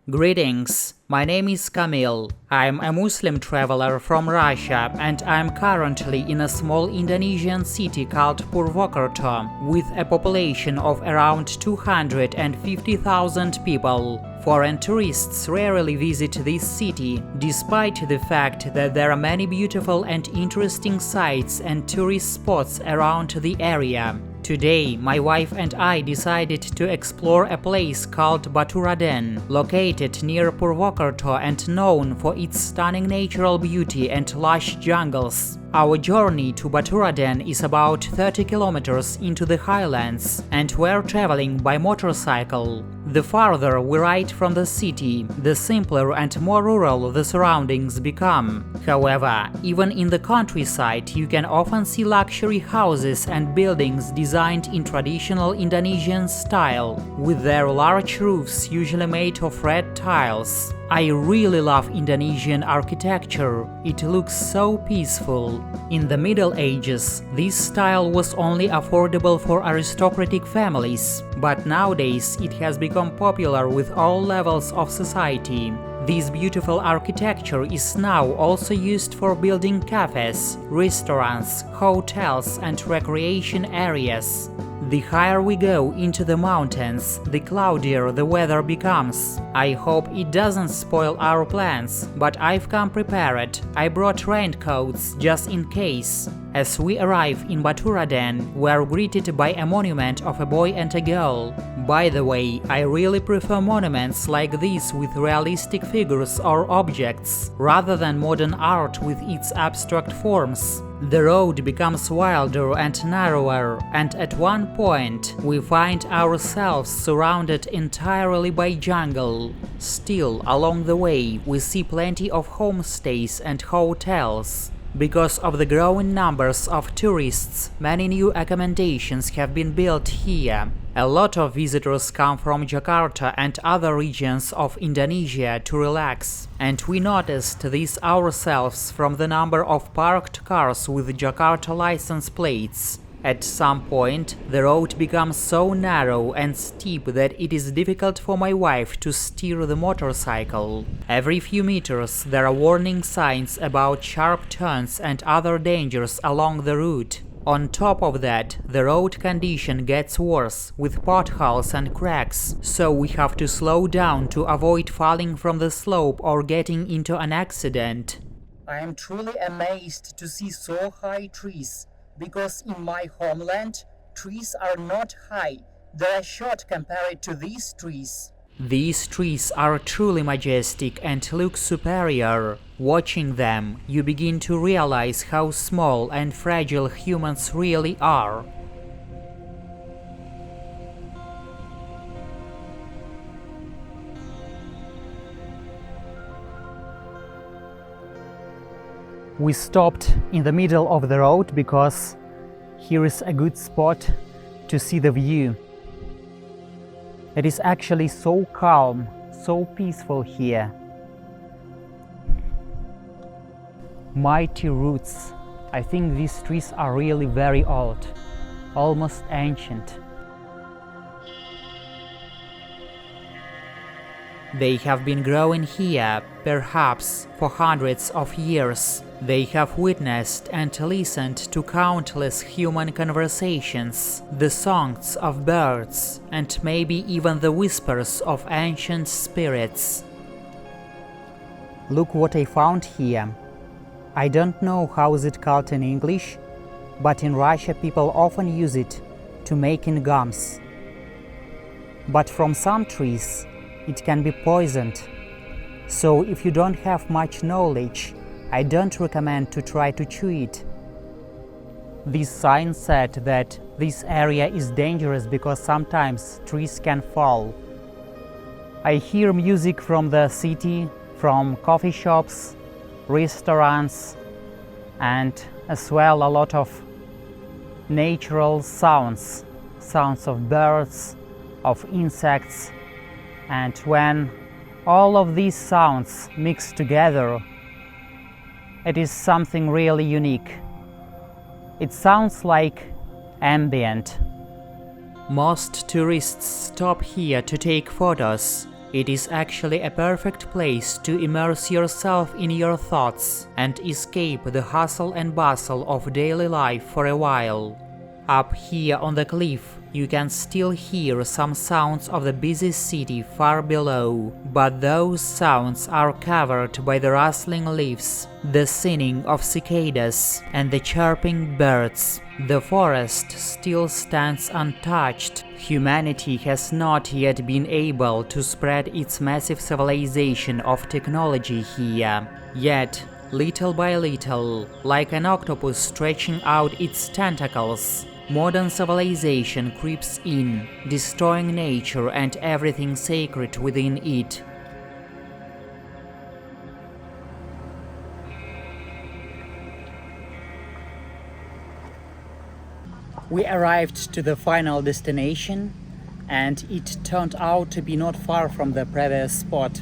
Greetings, my name is Kamil. I'm a Muslim traveler from Russia and I'm currently in a small Indonesian city called Purwokerto with a population of around 250,000 people. Foreign tourists rarely visit this city, despite the fact that there are many beautiful and interesting sites and tourist spots around the area. Today, my wife and I decided to explore a place called Baturaden, located near Purwokerto and known for its stunning natural beauty and lush jungles. Our journey to Baturaden is about 30 kilometers into the highlands, and we're traveling by motorcycle. The farther we ride from the city, the simpler and more rural the surroundings become. However, even in the countryside, you can often see luxury houses and buildings designed in traditional Indonesian style, with their large roofs usually made of red tiles. I really love Indonesian architecture, it looks so peaceful. In the Middle Ages, this style was only affordable for aristocratic families, but nowadays it has become popular with all levels of society. This beautiful architecture is now also used for building cafes, restaurants, hotels, and recreation areas. The higher we go into the mountains, the cloudier the weather becomes. I hope it doesn't spoil our plans, but I've come prepared. I brought raincoats just in case. As we arrive in Baturaden, we're greeted by a monument of a boy and a girl. By the way, I really prefer monuments like these with realistic figures or objects, rather than modern art with its abstract forms. The road becomes wilder and narrower, and at one point, we find ourselves surrounded entirely by jungle. Still, along the way, we see plenty of homestays and hotels. Because of the growing numbers of tourists, many new accommodations have been built here. A lot of visitors come from Jakarta and other regions of Indonesia to relax, and we noticed this ourselves from the number of parked cars with Jakarta license plates. At some point, the road becomes so narrow and steep that it is difficult for my wife to steer the motorcycle. Every few meters there are warning signs about sharp turns and other dangers along the route. On top of that, the road condition gets worse, with potholes and cracks, so we have to slow down to avoid falling from the slope or getting into an accident. I am truly amazed to see so high trees, because in my homeland, trees are not high, they are short compared to these trees. These trees are truly majestic and look superior. Watching them, you begin to realize how small and fragile humans really are. We stopped in the middle of the road because here is a good spot to see the view. It is actually so calm, so peaceful here. Mighty roots. I think these trees are really very old, almost ancient. They have been growing here, perhaps for hundreds of years. They have witnessed and listened to countless human conversations, the songs of birds, and maybe even the whispers of ancient spirits. Look what I found here. I don't know how is it called in English, but in Russia people often use it to making gums. But from some trees, it can be poisoned. So if you don't have much knowledge, I don't recommend to try to chew it. This sign said that this area is dangerous because sometimes trees can fall. I hear music from the city, from coffee shops, restaurants, and as well a lot of natural sounds of birds, of insects. And when all of these sounds mix together, it is something really unique. It sounds like ambient. Most tourists stop here to take photos. It is actually a perfect place to immerse yourself in your thoughts and escape the hustle and bustle of daily life for a while. Up here on the cliff, you can still hear some sounds of the busy city far below, but those sounds are covered by the rustling leaves, the singing of cicadas, and the chirping birds. The forest still stands untouched. Humanity has not yet been able to spread its massive civilization of technology here. Yet, little by little, like an octopus stretching out its tentacles, modern civilization creeps in, destroying nature and everything sacred within it. We arrived to the final destination, and it turned out to be not far from the previous spot.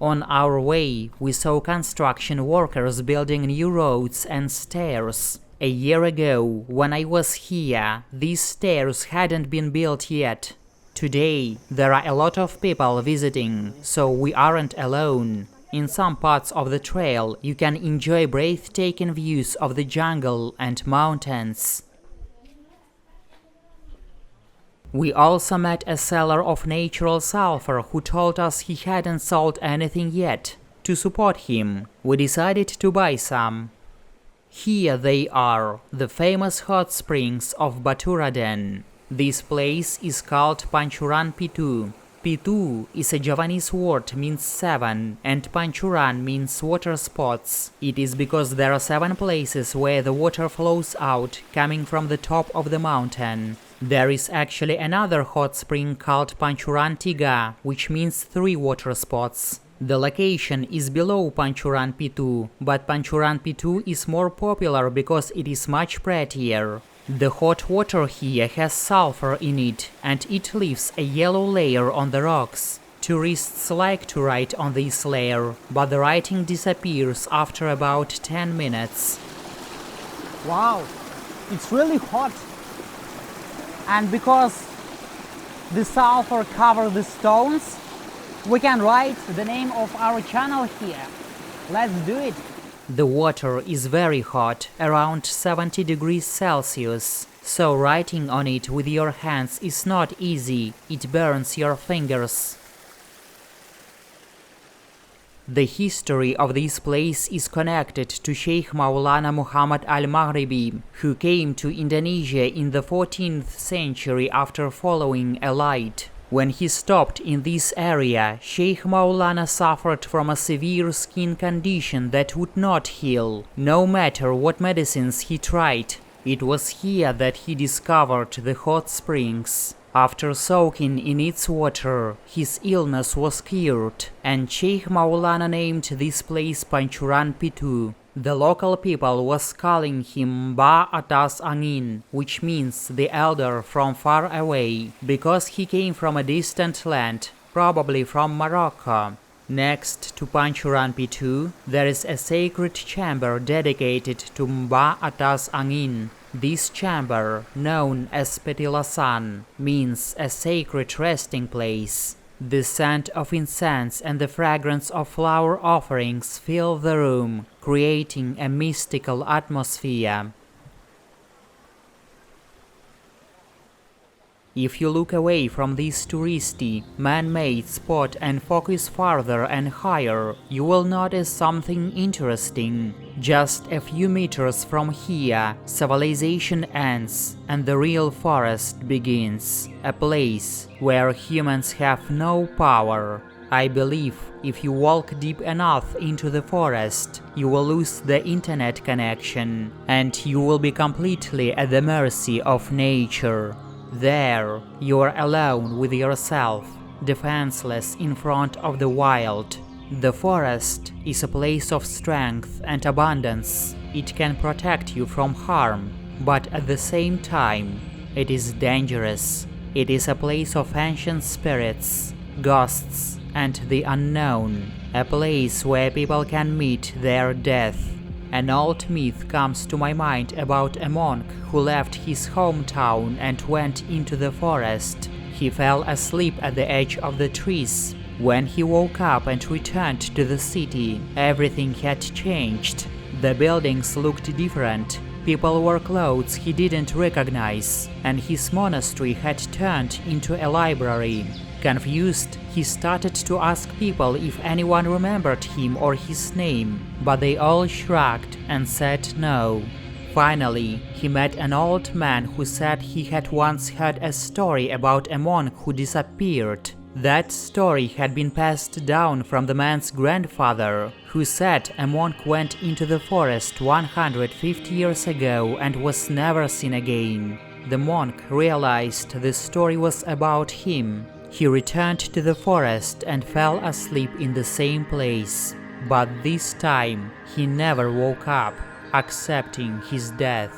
On our way, we saw construction workers building new roads and stairs. A year ago, when I was here, these stairs hadn't been built yet. Today, there are a lot of people visiting, so we aren't alone. In some parts of the trail, you can enjoy breathtaking views of the jungle and mountains. We also met a seller of natural sulfur who told us he hadn't sold anything yet. To support him, we decided to buy some. Here they are, the famous hot springs of Baturaden. This place is called Pancuran Pitu. Pitu is a Javanese word, means 7, and Pancuran means water spots. It is because there are 7 places where the water flows out, coming from the top of the mountain. There is actually another hot spring called Pancuran Tiga, which means 3 water spots. The location is below Pancuran Pitu, but Pancuran Pitu is more popular because it is much prettier. The hot water here has sulfur in it, and it leaves a yellow layer on the rocks. Tourists like to write on this layer, but the writing disappears after about 10 minutes. Wow, it's really hot. And because the sulfur covers the stones, we can write the name of our channel here. Let's do it. The water is very hot, around 70 degrees Celsius, so writing on it with your hands is not easy, it burns your fingers. The history of this place is connected to Sheikh Maulana Muhammad al-Maghribi, who came to Indonesia in the 14th century after following a light. When he stopped in this area, Sheikh Maulana suffered from a severe skin condition that would not heal, no matter what medicines he tried. It was here that he discovered the hot springs. After soaking in its water, his illness was cured, and Sheikh Maulana named this place Pancuran Pitu. The local people was calling him Ba Atas Angin, which means the elder from far away, because he came from a distant land, probably from Morocco. Next to Pancuran Pitu, there is a sacred chamber dedicated to Ba Atas Angin. This chamber, known as Petilasan, means a sacred resting place. The scent of incense and the fragrance of flower offerings fill the room, creating a mystical atmosphere. If you look away from this touristy, man-made spot and focus farther and higher, you will notice something interesting. Just a few meters from here, civilization ends and the real forest begins, a place where humans have no power. I believe if you walk deep enough into the forest, you will lose the internet connection and you will be completely at the mercy of nature. There, you are alone with yourself, defenseless in front of the wild. The forest is a place of strength and abundance. It can protect you from harm, but at the same time, it is dangerous. It is a place of ancient spirits, ghosts, and the unknown, a place where people can meet their death. An old myth comes to my mind about a monk who left his hometown and went into the forest. He fell asleep at the edge of the trees. When he woke up and returned to the city, everything had changed. The buildings looked different. People wore clothes he didn't recognize, and his monastery had turned into a library. Confused, he started to ask people if anyone remembered him or his name, but they all shrugged and said no. Finally, he met an old man who said he had once heard a story about a monk who disappeared. That story had been passed down from the man's grandfather, who said a monk went into the forest 150 years ago and was never seen again. The monk realized the story was about him. He returned to the forest and fell asleep in the same place. But this time, he never woke up, accepting his death.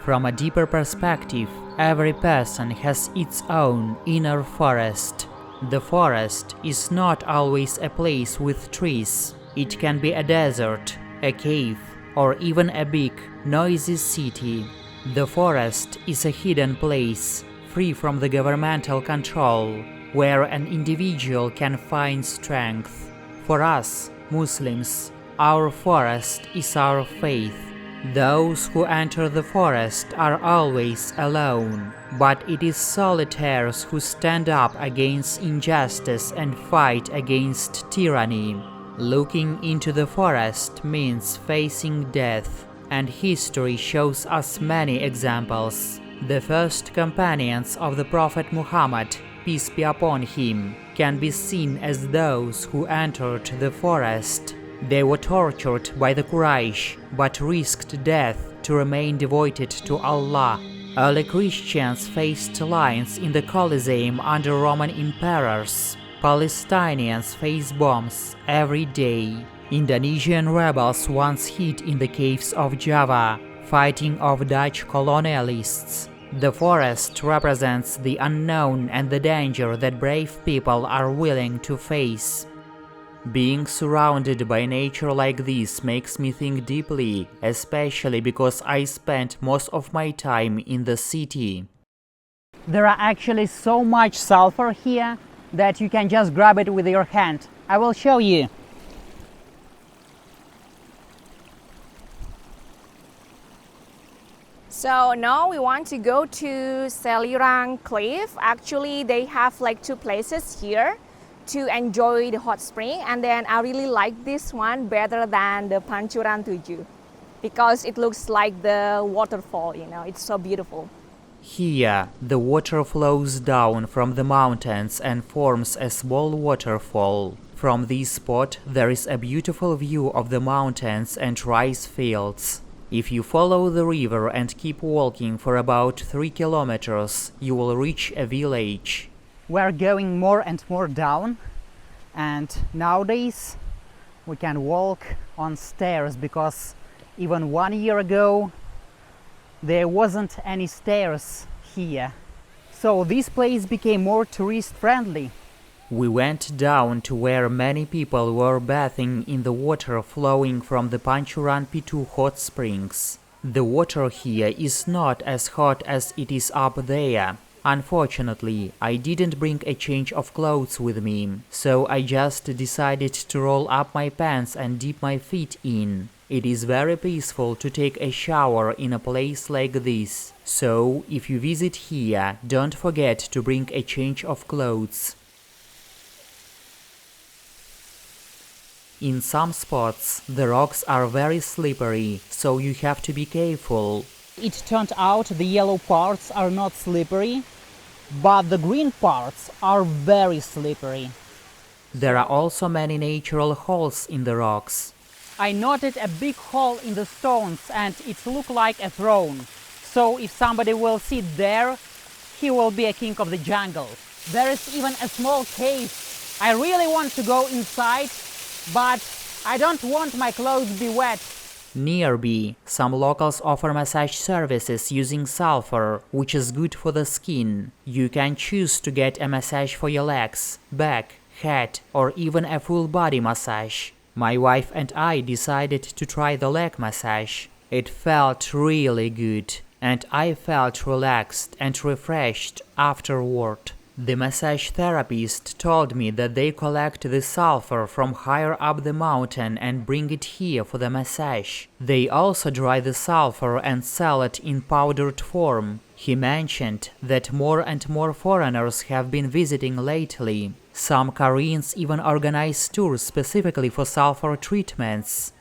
From a deeper perspective, every person has its own inner forest. The forest is not always a place with trees. It can be a desert, a cave, or even a big, noisy city. The forest is a hidden place, free from the governmental control, where an individual can find strength. For us, Muslims, our forest is our faith. Those who enter the forest are always alone, but it is solitaires who stand up against injustice and fight against tyranny. Looking into the forest means facing death, and history shows us many examples. The first companions of the Prophet Muhammad, peace be upon him, can be seen as those who entered the forest. They were tortured by the Quraysh, but risked death to remain devoted to Allah. Early Christians faced lions in the Colosseum under Roman emperors. Palestinians face bombs every day. Indonesian rebels once hid in the caves of Java, fighting off Dutch colonialists. The forest represents the unknown and the danger that brave people are willing to face. Being surrounded by nature like this makes me think deeply, especially because I spent most of my time in the city. There are actually so much sulfur here that you can just grab it with your hand. I will show you. So now we want to go to Selang Cliff. Actually, they have like two places here to enjoy the hot spring, and then I really like this one better than the Pancuran 7 because it looks like the waterfall, it's so beautiful. Here, the water flows down from the mountains and forms a small waterfall. From this spot, there is a beautiful view of the mountains and rice fields. If you follow the river and keep walking for about 3 kilometers, you will reach a village. We're going more and more down, and nowadays we can walk on stairs because even 1 year ago there wasn't any stairs here. So this place became more tourist friendly. We went down to where many people were bathing in the water flowing from the Pancuran Pitu hot springs. The water here is not as hot as it is up there. Unfortunately, I didn't bring a change of clothes with me, so I just decided to roll up my pants and dip my feet in. It is very peaceful to take a shower in a place like this, so if you visit here, don't forget to bring a change of clothes. In some spots, the rocks are very slippery, so you have to be careful. It turned out the yellow parts are not slippery, but the green parts are very slippery. There are also many natural holes in the rocks. I noted a big hole in the stones and it looked like a throne. So if somebody will sit there, he will be a king of the jungle. There is even a small cave. I really want to go inside, but I don't want my clothes to be wet. Nearby, some locals offer massage services using sulfur, which is good for the skin. You can choose to get a massage for your legs, back, head, or even a full body massage. My wife and I decided to try the leg massage. It felt really good, and I felt relaxed and refreshed afterward. The massage therapist told me that they collect the sulfur from higher up the mountain and bring it here for the massage. They also dry the sulfur and sell it in powdered form. He mentioned that more and more foreigners have been visiting lately. Some Koreans even organize tours specifically for sulfur treatments.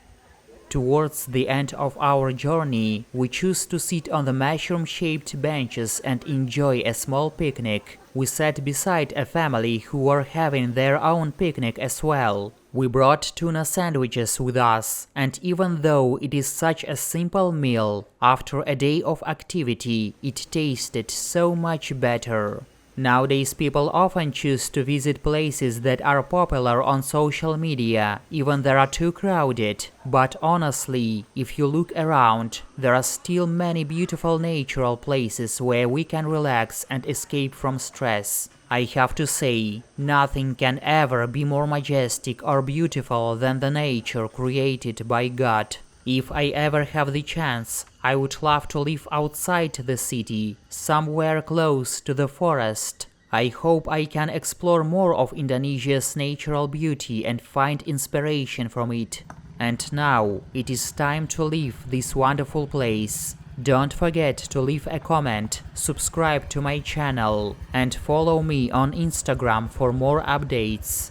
Towards the end of our journey, we choose to sit on the mushroom-shaped benches and enjoy a small picnic. We sat beside a family who were having their own picnic as well. We brought tuna sandwiches with us, and even though it is such a simple meal, after a day of activity, it tasted so much better. Nowadays, people often choose to visit places that are popular on social media, even they are too crowded. But honestly, if you look around, there are still many beautiful natural places where we can relax and escape from stress. I have to say, nothing can ever be more majestic or beautiful than the nature created by God. If I ever have the chance, I would love to live outside the city, somewhere close to the forest. I hope I can explore more of Indonesia's natural beauty and find inspiration from it. And now, it is time to leave this wonderful place. Don't forget to leave a comment, subscribe to my channel, and follow me on Instagram for more updates.